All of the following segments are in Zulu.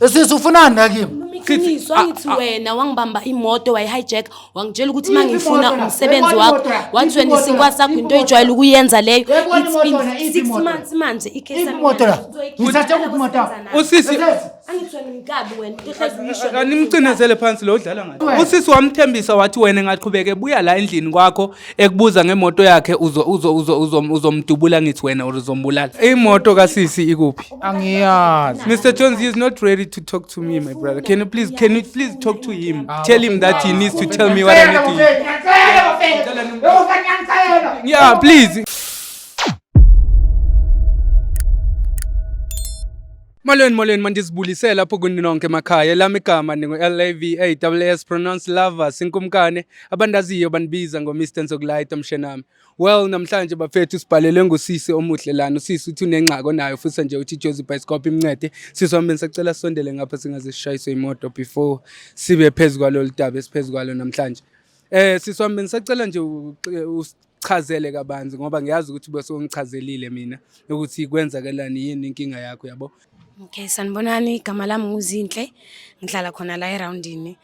Ufunani nakimi? Iqiniso angithi wena wangibamba imoto wayi-hijack wangitshela ukuthi mangifuna umsebenzi wakho wathi wena isinkwa sakho into oyijwayele ukuyenza leyo. It's been 6 months manje ikhesi imoto la. Ngithathe kuphi imoto? Usisi angithi wena inkabi wena ihlezi uyisho kanimcinezele phansi lo udlala ngathi. Usisi wamthembisa wathi wena ngaqhubeke buya la endlini kwakho ekubuza ngemoto yakhe uzomdubula ngithi wena uzombulala. Imoto kasisi ikuphi? Angiyazi. Mr. Jones, he is not ready to talk to me, my brother. Can you please talk to him? Tell him that he needs to tell me what I need to do. Yeah, please. Molweni mandisibulisela lapho kuni nonke emakhaya lami igama ningu-LAVAWS pronounced lovers inkumkane abandaziyo banibiza ngo-Mr. Nzokulayita mshenami. Well, namhlanje bafethu sibhalele ngusisi omuhle lana. Usisi uthi unengxako nayo futhi nje uthi Jozi Bioscope imncede. Sisi wami bengisacela sondele ngapha singaze sishayiswe imoto before sibe phezulu kwalo daba esiphezulu kwalo namhlanje. Sisi wami bengisacela nje uchazele kabanzi ngoba ngiyazi ukuthi bese ungichazelile mina ukuthi kwenzakalani yini inkinga yakho yabo. Okay, sanibonani, igama lami nguZinhle. Ngihlala khona la eroundini.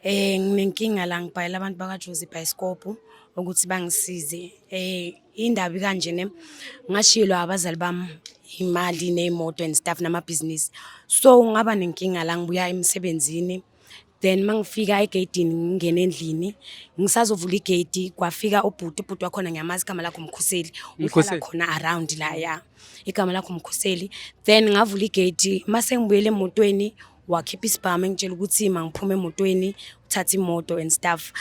Nginenkinga la ngibhalela abantu baka Jozi Bioscope ukuthi bangisize. Indaba kanje ne ngashiyelwa abazali bami imali neimoto and stuff namabhizinisi. So ngaba nenkinga la ngibuya emsebenzini. Then mangifika egate ngingena endlini ngisazovula igate kwafika ubhuti wakhona ngiyamazi igama lakho Mkhuseli uhlala khona around la ya igama lakho Mkhuseli. Then ngavula igate mase ngibuyele emotweni wakhipha isibhamu engitshela ukuthi mangiphume emotweni uthatha imoto and stuff.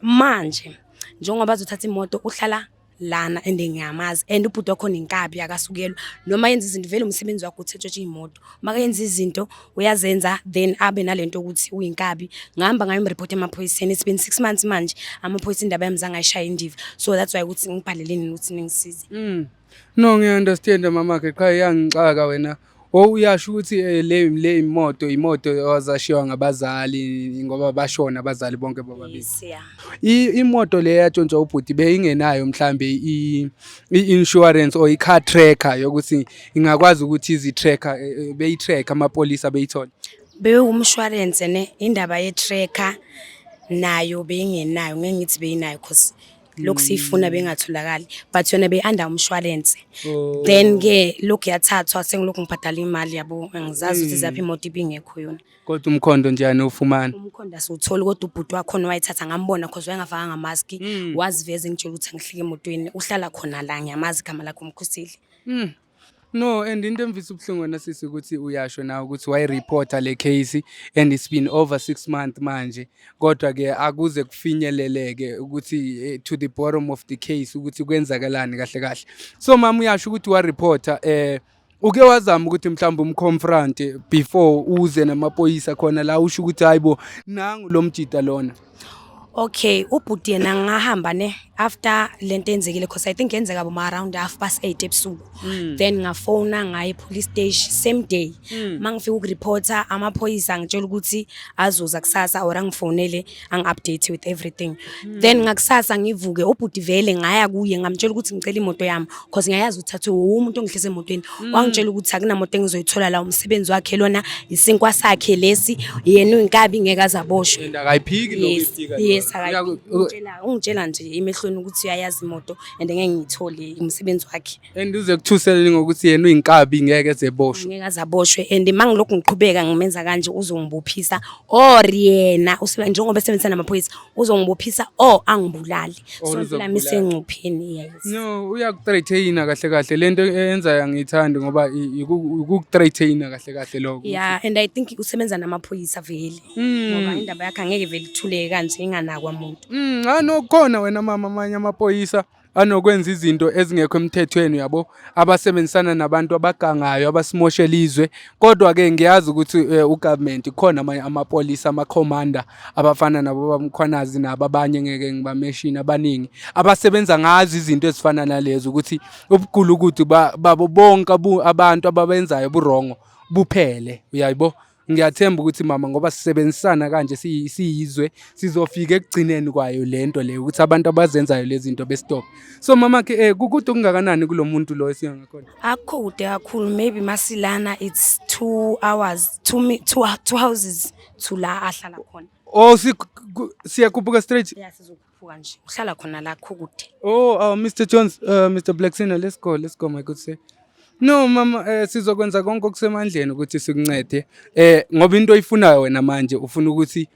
Manje njengoba bazothatha imoto uhlala lana ngiyamazi and ubhuti wakhona inkabi akasukelwa noma yenza izinto vele umsebenzi wakho uthethe imoto maka yenza izinto uyazenza then abe nalento ukuthi uyinkabi ngihamba ngayimreport emaphoyiseni. It's been 6 months manje amaphoyisa indaba yamzanga ayishaya indiva, so that's why ukuthi ngibhaleleni ukuthi ningisize. No, ngiya-understand mama ke qha iyangixaka wena. Uyasho ukuthi le imoto owazashiwa ngabazali ngoba bashona abazali bonke bobabili. Yes, yeah. Imoto le yatshontsha ubhuti beyingenayo mhlambe i-insurance or i-car tracker yokuthi ingakwazi ukuthi izi-tracker beyi-track amapolisa beyithola. Umshwarense ne indaba ye-tracker nayo beyingenayo ngeke ngithi beyinayo because lokhu sifuna bengatholakali but yona be-under umshwarense. Then ke lokhu yathathwa sengilokhu ngibhadala imali yabo ngizazi ukuthi zaphi imoto ibingekho yona. Kodwa umkhondo njani ufumana? Umkhondo asiwutholi kodwa ubhuti wakhona wayithatha ngambona because wayengafaka ngamask waziveza ngitshela ukuthi ngihlike emotweni uhlala khona la ngiyamazi igama lakho Mkhuseli. No, and into emvisa ubuhlungu wena sisi ukuthi uyasho na ukuthi wayi-reporta le case and it's been over 6 months manje kodwa ke akuze kufinyeleleke ukuthi to the bottom of the case ukuthi kwenzakalani kahle. So mama uyasho ukuthi wa-reporta uke wazama ukuthi mhlawumbe umconfront before uze namapolisa khona la usho ukuthi hayibo nangu lo mjida lona. Okay, ubhuti yena ngahamba ne after lento enzekile because I think yenzeka around 8:30 ebusuku. Then ngafona ngaye police station same day. Mangifika ukureporta amaphoyisa ngitshela ukuthi azoza kusasa or angifonele angi-update with everything. Then ngakusasa ngivuke ubhuti vele ngaya kuye ngamtshela ukuthi ngicela imoto yami because ngiyayazi uthathe umuntu ongihlise emotweni. Wangitshela ukuthi akunamoto engizoyithola la umsebenzi wakhe lona isinkwa sakhe lesi yena uyinkabi ngeke azaboshwe. Akayiphiki lokufika. Yes, ungitshela nje emehlweni ukuthi uyayazi imoto and ngeke ngithole umsebenzi wakhe. And uze kuthusele ngokuthi yena uyinkabi ngeke ezeboshwe. Ngeke azaboshwe and mangilokhu ngiqhubeka ngimenza kanje uzongibophisa or yena njengoba esebenzisa namaphoyisa uzongibophisa or angibulali. So phela misengcupheni yes. No, uyakuthreatina kahle lento eyenza ngiyithanda ngoba ukukuthreatina kahle lokho. Yeah, and I think usebenza namaphoyisa vele ngoba indaba yakhe angeke vele ithuleke kanje inganakwa umuntu. No khona wena mama amanye amaphoyisa anokwenza izinto ezingekho emthethweni yabo abasebenzisana nabantu abagangayo abasimoshela izwe kodwa ke ngiyazi ukuthi ugovernment khona amanye amapolisa amakhomanda abafana nabo bamkhwanazi nababanye ngeke ngibameshini abaningi abasebenza ngazi izinto ezifana nalezo ukuthi ubugulu ukuthi babo bonke abantu ababenzayo burongo buphele uyayibo Ngiyathemba ukuthi mama ngoba sisebenzisana kanje siyizwe sizofika ekugcineni kwayo lento leyo ukuthi abantu abazenzayo lezi zinto bestop. So mama ke kukude kungakanani kulomuntu lo esingakhona? Akho kude kakhulu, maybe masilana it's 2 hours, two houses to la ahlala khona. Oh siyakhuphuka straight. Yeah, sizokhuphuka nje. Uhlala khona la kude. Oh Mr Jones, Mr Blacksina, let's go my good sir. No mama sizokwenza konke okusemandleni ukuthi sikuncede ngoba into oyifunayo wena manje ufuna ukuthi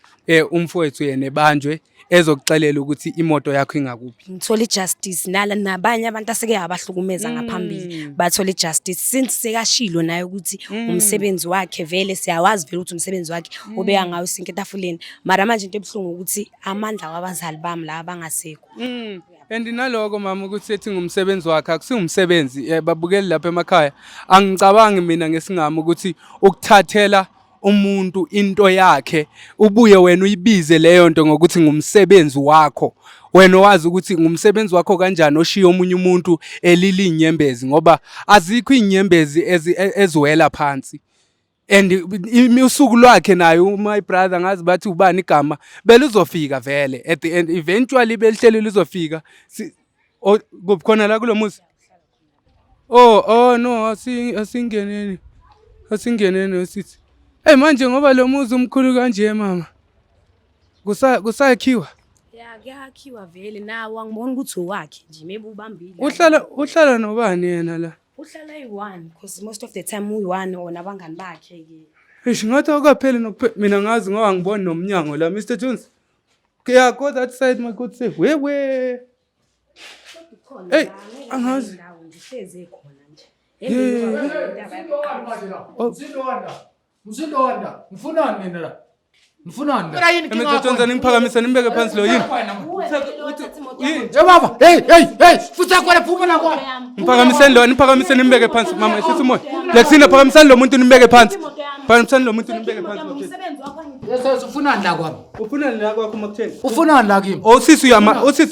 umfowethu yena ebanjwe ezokuxelela ukuthi imoto yakho ingakuphi. Ngithola justice nabanye abantu aseke abahlukumeza ngaphambili bathola justice since sekashilo naye ukuthi umsebenzi wakhe vele siyawazi vele ukuthi umsebenzi wakhe ubeka ngayo isinke etafuleni mara manje into ebhlungu ukuthi amandla wabazali bami la abangasekho. And naloko mama ukuthi sethi ngumsebenzi wakhe akusiwumsebenzi babukeli lapha emakhaya angicabangi mina ngesingama ukuthi ukuthathela umuntu into yakhe ubuye wena uyibize leyo nto ngokuthi ngumsebenzi wakho wena wazi ukuthi ngumsebenzi wakho kanjani oshiya omunye umuntu elili inyembezi ngoba azikho inyembezi eziwela phansi. And usuku lwakhe nayo my brother ngazi bathi ubani igama beluzofika vele at the end eventually belihleli lizofika kukhona la kulomuzi. Oh no asingeneni sithi manje ngoba lo muzi umkhulu kanje mama kusakhiwa. Yeah kuyakhiwa vele nawo angiboni ukuthi wakhe nje maybe ubambile. Uhlala nobani yena la? Uhlala yi-1 because most of the time uyi-1 ona abangani bakhe ke. Ngathi akuphele mina ngazi ngoba ngibona nomnyango la Mr Jones. Yeah, go that side my good sir. We. Hey, angazi. Ngihleze khona nje. Mzindonda. Mfunani mina la? Mfunani. Mr Jones niphakamise nimbeke phansi lo yini? Baba, hey, futhi kwela phuma la kwa. Niphakamise nimbeke phansi mama sithi moya. Blacksina phakamisani lo muntu nimbeke phansi. Phakamisani lo muntu nimbeke phansi. Umsebenzi wakho Yes, ufunani la kwami? Ufunani la kwakho makutheni? Ufunani la kimi? Sisi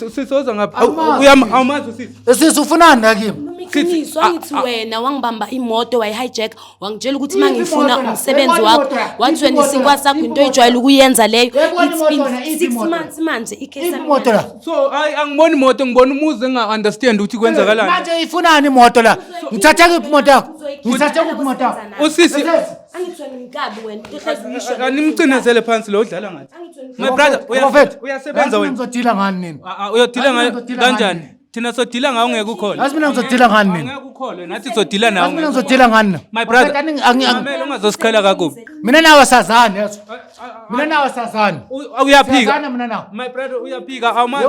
usisi oza ngapha. Awumazi usisi. Sisi ufunani la kimi? Iqiniso angithi wena wangibamba imoto wayi-hijack wangitshela ukuthi mangifuna umsebenzi wakho wathi wena isinkwa sakho into oyijwayele ukuyenza leyo it's been 6 months manje icase imoto la. So angiboni imoto ngibona umuzi enga-understand ukuthi kwenzakalani. Manje ifunani imoto la? Ngithatha kuphi imoto yakho? Ngithatha kuphi imoto yakho? Usisi angithi wena ngikabi wena uhlezi uyisho animcinezele phansi lo udlala ngathi. My brother uyasebenza wena. Ngizodila ngani nini? Uyodila ngayo kanjani? Thina sodila ngawo ngeke ukhole. Yazi mina ngizodila ngani nini? Ngeke ukhole nathi sodila nawo. Mina ngizodila ngani? My brother angimele ungazosikhela kakubi. Mina nawe sazana yazo. Mina nawe sazana. Uyaphika. Sazana mina nawe. My brother uyaphika awumazi.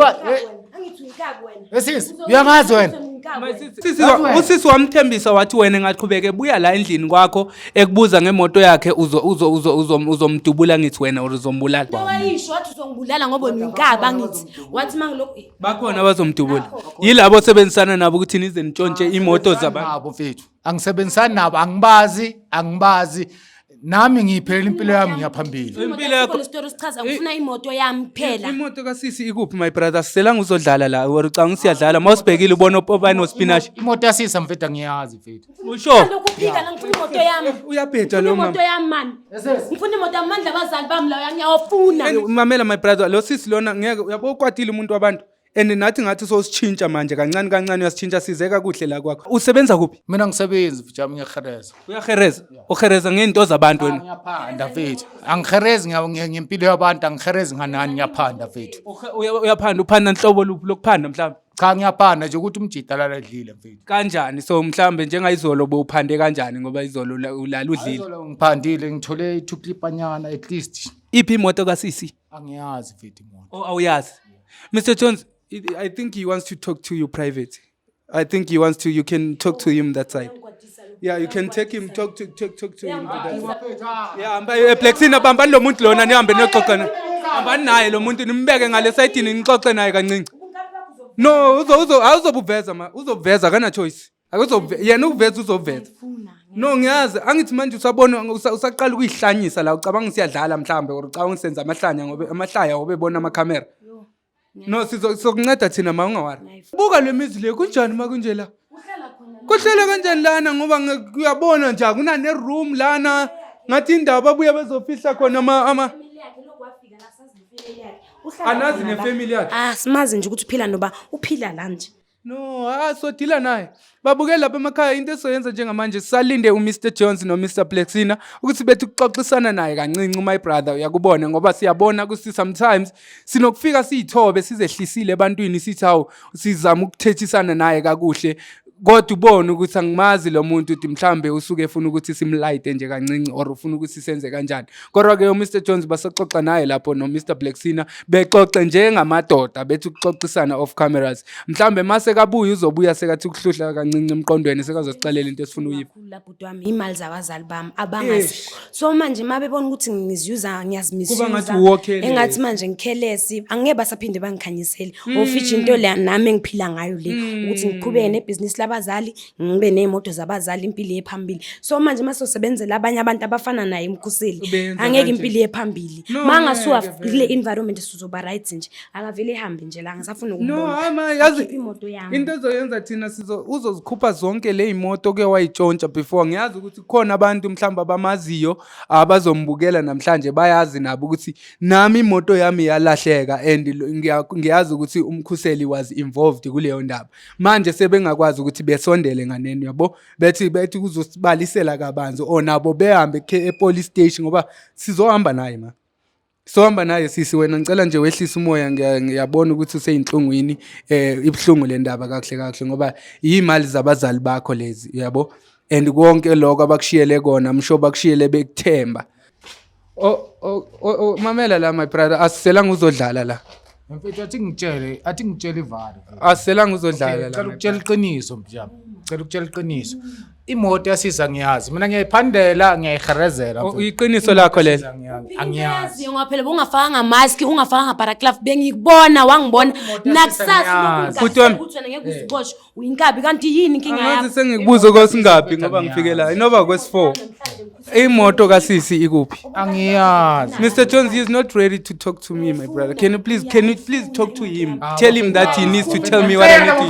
angithi ngikabi wena Esisi uyangazi wena. Usisi wamthembisa wathi wena ngaqhubeke buya la endlini kwakho ekubuza ngemoto yakhe uzomdubula ngithi wena uzombulala. Wayisho wathi uzongibulala ngoba ngikabi angithi wathi mangilokhu bakhona abazomdubula yilabo osebenzisana nabo ukuthi nize nitshontshe imoto zabantu. Nabo mfethu angisebenzisani nabo angibazi nami ngiphelela impilo yami ngiyaphambili. impilo yakho story sichaza ngifuna imoto yami kuphela. Imoto kaSisi ikuphi my brother siselanga uzodlala la ucanga siyadlala mawusibhekile ubona opobani ospinach. Imoto yasisa mfethu angiyazi mfethu. Usho Lokuphika la ngifuna imoto yami. uyabheda lo mama. Imoto yami man. Ngifuna imoto amandla abazali bami la ngiyawafuna. Mamela my brother lo sisi lona ngeke uyabo ukwatile umuntu wabantu and nathi ngathi sosichintsha manje kancane uyasichintsha sizeka kuhle la kwakho. Usebenza kuphi? Mina ngisebenzi mfethu ami ngiyahereza. Uyahereza uhereza ngento zabantu wena. Ngiyaphanda mfethu angiherezi ngempilo yabantu angiherezi nganani ngiyaphanda mfethu. Uyaphanda uphanda inhlobo lokuphanda mhlawumbe. Cha ngiyaphanda nje ukuthi umjida lala edlile mfethu. Kanjani so mhlawumbe njengayizolo bowuphande kanjani ngoba izolo ulala udlile. Izolo ngiphandile ngithole ithukilipanyana at least. Iphi imoto kaSisi? Angiyazi mfethu imoto. Oh awuyazi. Mr Jones I think he wants to talk to you private. I think he wants to you can talk to him that side. Yeah, you can take him talk to him to that side. Yeah, amba Blacksina bambani lo muntu lona nihambe noxoxana. Hambani naye lo muntu nimbeke ngale side nixoxe naye kancinci. No, awuzobuveza uzobuveza kana choice. Yena ukuveza uzoveza. No ngiyazi angithi manje usabona usaqala ukuyihlanyisa la ucabanga siyadlala mhlambe or ucabanga senza amahlanya ngoba amahlaya obebona ama camera. No sizokunceda thina ma ungawari. Buka lemizi le kunjani makunje la? Kuhlela kanjani lana ngoba uyabona nje kunane room lana ngathi indawo babuya bezofihla khona ama anazi nefamily yakhe. Simazi nje ukuthi uphila noba uphila la nje. No, so dila naye. Babuke lapha emakhaya into esoyenza njengamanje sisalinde uMr Jones noMr Plexina ukuthi bethi ukuxoxisana naye kancinci my brother uyakubona ngoba siyabona ukuthi sometimes sinokufika siyithobe sizehlisile ebantwini sithi hawo sizama ukuthethisana naye kakuhle kodwa ubone ukuthi angimazi lo muntu uthi mhlambe usuke efuna ukuthi simlight nje kancinci or ufuna ukuthi senze kanjani kodwa ke uMr Jones basaxoxa naye lapho noMr Plexina bexoxe njengamadoda bethi ukuxoxisana off cameras mhlambe mase kabuya uzobuya sekathi ukuhluhla kancinci emqondweni sekazosixelela into esifuna uyiva lapho wami imali zabazali bami abangazi so manje mabebona ukuthi ngiziyuza ngiyazimisuza kuba ngathi uwokele engathi manje ngikhelesi angeke basaphinde bangikhanyisele ofisha into le nami engiphila ngayo le ukuthi ngiqhubeke nebusiness abazali ngibe nemoto zabazali impilo ephambili so manje masosebenzela abanye abantu abafana naye emkhuseli angeke impilo ephambili mangasuka kule environment sizoba right nje akavele ehambe nje la ngisafuna ukubona yazi imoto yami into ezoyenza thina uzozikhupha zonke le imoto ke wayitshontsha before ngiyazi ukuthi khona abantu mhlamba bamaziyo abazombukela namhlanje bayazi nabo ukuthi nami imoto yami yalahleka and ngiyazi ukuthi umkhuseli was involved kuleyo ndaba manje sebengakwazi ukuthi besondele nganeni yabo bethi uzosibalisela kabanzi onabo behambe epolice station ngoba sizohamba naye ma sohamba naye sisi wena ngicela nje wehlisa umoya ngiyabona ukuthi useyinhlungwini ibhlungu le ndaba kahle ngoba imali zabazali bakho lezi yabo and konke lokho abakushiyele kona msho bakushiyele bekuthemba mamela la my brother asiselanga uzodlala la mfethu athi ngitshele ivalo asiselanga uzodlala la ngicela ukutshela iqiniso mjama ngicela ukutshela iqiniso imoto yasisa ngiyazi mina ngiyayiphandela ngiyayiherezela iqiniso lakho lelo angiyazi ngoba ungafaka mask ungafaka paragraph bengikubona wangibona nakusasa futhi wami ukuthi wena ngeke uziboshwe uyinkabi kanti yini inkinga yakho angazi sengikubuza kwesingaphi ngoba ngifike la inoba kwesi4 imoto kasisi ikuphi angiyazi Mr Jones he is not ready to talk to me my brother can you please talk to him tell him that he needs to tell me what I need to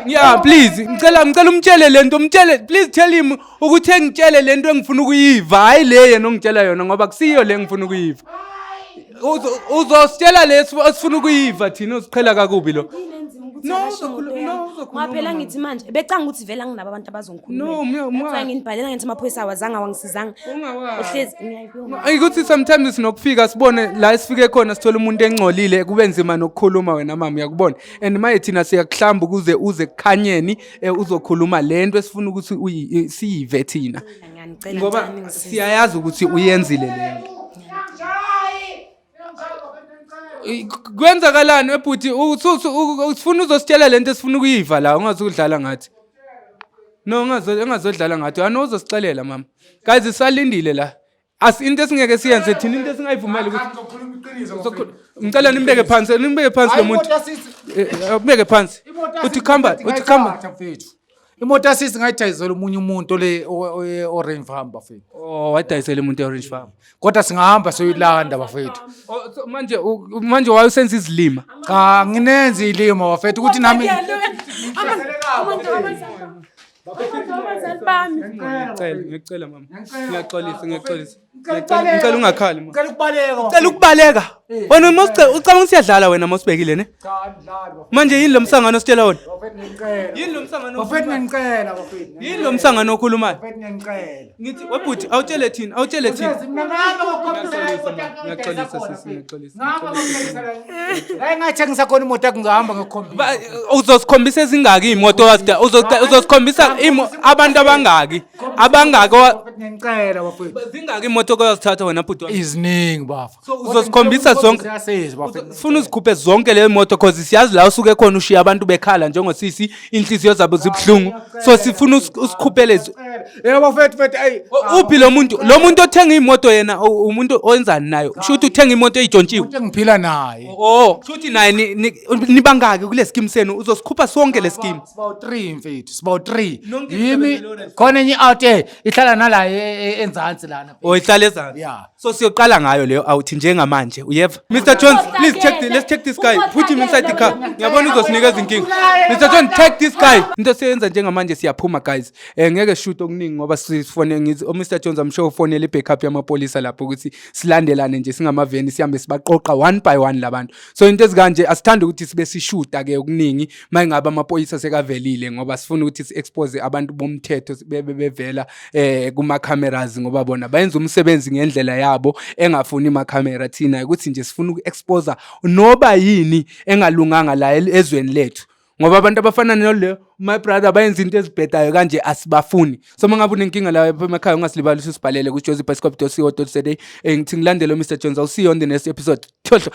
yeah please ngicela umtshele lento umtshele please tell him ukuthi engitshele lento engifuna ukuyiva hayi le yena ongitshela yona ngoba kusiyo le engifuna ukuyiva uzositshela leso asifuna ukuyiva thina usiqhela kakubi lo Ngaphela ngithi manje becanga ukuthi vela nginabo abantu abazongikhulumela. Manje nginibhalela ngithi amaphoyisa awazanga wangisizanga. Ohlezi ngiyayibona. Ayikuthi sometimes sinokufika sibone la esifike khona sithola umuntu engcolile kube nzima nokukhuluma wena mama uyakubona. And maye thina siyakuhlamba ukuze uze kukhanyeni uzokhuluma lento esifuna ukuthi siyive thina. Ngoba siyayazi ukuthi uyenzile lento. Kwenzakalani ebhuti usifuna uzositshela lento esifuna ukuyiva la ungazudlala ngathi no ungazodlala ngathi uzosixelela mama guys isalindile la into esingeke siyenze thina into esingayivumela ukuthi ngicela nimbeke phansi lo muntu ubeke phansi uthi khamba imoto asisi ngayidayisela umunye umuntu le orange farm bafethu wadayisela umuntu orange farm kodwa singahamba soyilanda bafethu manje wayesenza izilima cha nginenza ilimo bafethu ukuthi nami ngicela mama ngiyaxolisa ngicela ungakhali mama ngicela ukubaleka wena ucabanga ukuthi siyadlala wena mosibekile ne manje yini lo msangano sitshela wona yini lo msangano bafethu ngicela bafethu yini lo msangano okhulumayo bafethu ngicela ngithi webhuti awutshele thina ngathengisa khona imoto ngihamba ngekhompyutha uzosikhombisa ezingaki imoto uzosikhombisa abantu abangaki ngicela bafethu zingaki imoto kozithatha wena bhuti iziningi bafa so uzosikhombisa zonke sifuna uzikhuphe zonke le moto cause siyazi la usuke khona ushiya abantu bekhala njengosisi inhliziyo zabo zibhlungu so sifuna usikhuphe lezo yebo bafethu ay uphi lo muntu othenga imoto yena umuntu owenzani nayo shothi uthenga imoto eyijontshiwe umuntu engiphila naye shothi naye nibangaki kule scheme senu uzosikhupha sonke le scheme sibawu 3 mfethu sibawu 3 yimi khona enye out ihlala nala enzansi lana ihlala ezansi yeah so siyoqala ngayo leyo awuthi njengamanje uyeva never. Mr. Jones, please let's check this guy. Put him inside the car. Ngiyabona uzosinikeza inkinga. Mr. Jones, take this guy. Into siyenza njengamanje siyaphuma guys. Ngeke shoot okuningi ngoba sifone Mr. Jones I'm sure ufonele i-backup yamapolisa lapho ukuthi silandelane nje singamaveni sihambe sibaqoqa one by one labantu. So into ezikanje asithanda ukuthi sibe sishuta ke okuningi mayingabe amapolisa sekavelile ngoba sifuna ukuthi si-expose abantu bomthetho bevela kuma cameras ngoba bona bayenza umsebenzi ngendlela yabo engafuni ama camera thina ukuthi nje sifuna uku-expose noba yini engalunganga la ezweni lethu ngoba abantu abafana nalo my brother bayenza into ezibhedayo kanje asibafuni. So mangabe unenkinga la emakhaya ungasilibali usibhalele ku joseph@scope.co.za ngithi ngilandele Mr. Jones. I'll see you on the next episode.